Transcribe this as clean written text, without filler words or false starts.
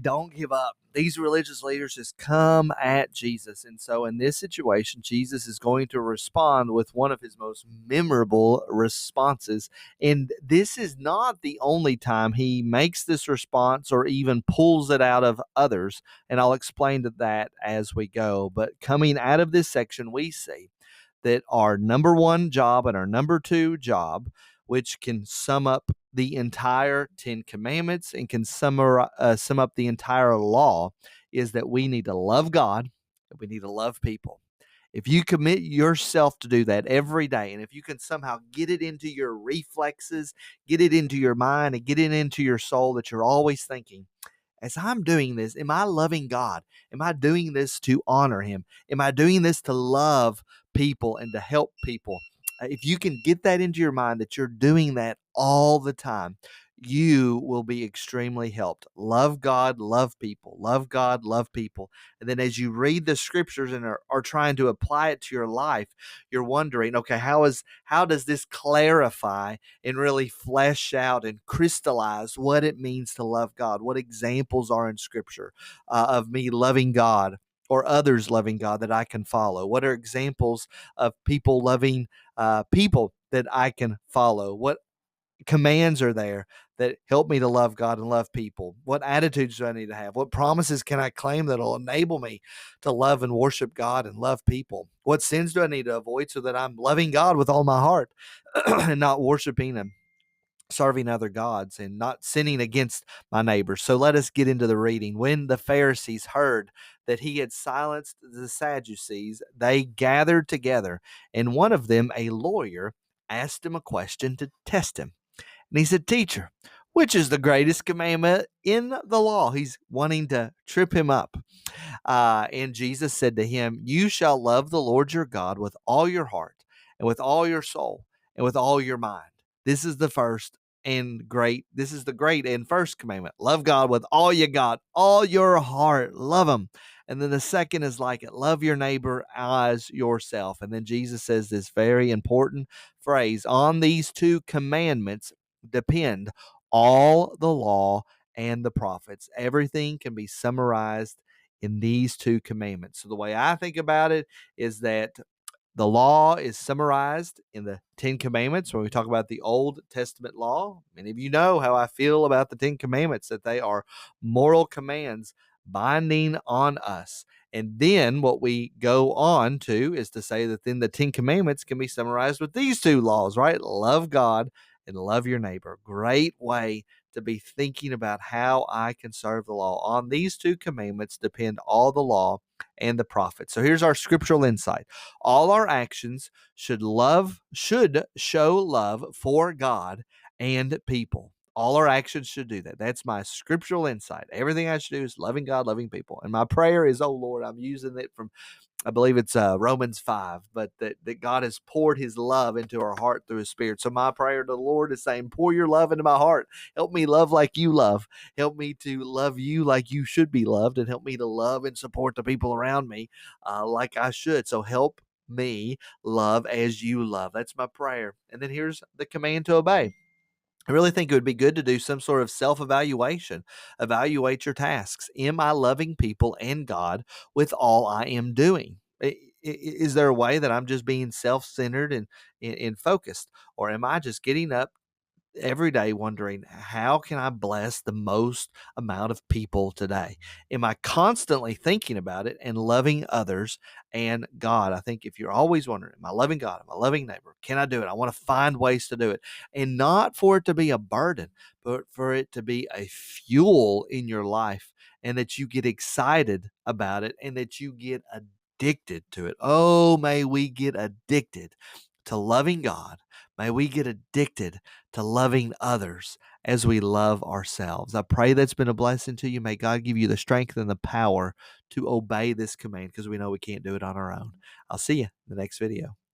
Don't give up. These religious leaders just come at Jesus. And so in this situation, Jesus is going to respond with one of his most memorable responses. And this is not the only time he makes this response or even pulls it out of others. And I'll explain to that as we go. But coming out of this section, we see that our number one job and our number two job, which can sum up the entire Ten Commandments and can sum up the entire law, is that we need to love God and we need to love people. If you commit yourself to do that every day, and if you can somehow get it into your reflexes, get it into your mind, and get it into your soul that you're always thinking, as I'm doing this, am I loving God? Am I doing this to honor Him? Am I doing this to love people and to help people? If you can get that into your mind that you're doing that all the time, you will be extremely helped. Love God, love people. Love God, love people. And then as you read the scriptures and are trying to apply it to your life, you're wondering, okay, how does this clarify and really flesh out and crystallize what it means to love God? What examples are in scripture of me loving God or others loving God that I can follow? What are examples of people loving people that I can follow? What commands are there that help me to love God and love people? What attitudes do I need to have? What promises can I claim that'll enable me to love and worship God and love people? What sins do I need to avoid so that I'm loving God with all my heart and not worshiping Him, serving other gods, and not sinning against my neighbors? So let us get into the reading. When the Pharisees heard that he had silenced the Sadducees, they gathered together, and one of them, a lawyer, asked him a question to test him. And he said, Teacher, which is the greatest commandment in the law? He's wanting to trip him up. And Jesus said to him, You shall love the Lord your God with all your heart and with all your soul and with all your mind. This is the first and great. This is the great and first commandment. Love God with all you got, all your heart. Love Him. And then the second is like it. Love your neighbor as yourself. And then Jesus says this very important phrase: on these two commandments depend all the law and the prophets. Everything can be summarized in these two commandments. So the way I think about it is that the law is summarized in the Ten Commandments. When we talk about the Old Testament law, many of you know how I feel about the Ten Commandments, that they are moral commands binding on us. And then what we go on to is to say that then the Ten Commandments can be summarized with these two laws, right? Love God and love your neighbor. Great way to be thinking about how I can serve the law. On these two commandments depend all the law and the prophets. So here's our scriptural insight. All our actions should show love for God and people. All our actions should do that. That's my scriptural insight. Everything I should do is loving God, loving people. And my prayer is, oh Lord, I'm using it from, I believe it's Romans 5, but that God has poured His love into our heart through His Spirit. So my prayer to the Lord is saying, pour your love into my heart. Help me love like you love. Help me to love you like you should be loved, and help me to love and support the people around me like I should. So help me love as you love. That's my prayer. And then here's the command to obey. I really think it would be good to do some sort of self evaluation. Evaluate your tasks. Am I loving people and God with all I am doing? Is there a way that I'm just being self centered and focused? Or am I just getting up every day wondering, how can I bless the most amount of people today? Am I constantly thinking about it and loving others and God? I think if you're always wondering, am I loving God? Am I loving neighbor? Can I do it? I want to find ways to do it, and not for it to be a burden, but for it to be a fuel in your life, and that you get excited about it and that you get addicted to it. Oh, may we get addicted to loving God. May we get addicted to loving others as we love ourselves. I pray that's been a blessing to you. May God give you the strength and the power to obey this command, because we know we can't do it on our own. I'll see you in the next video.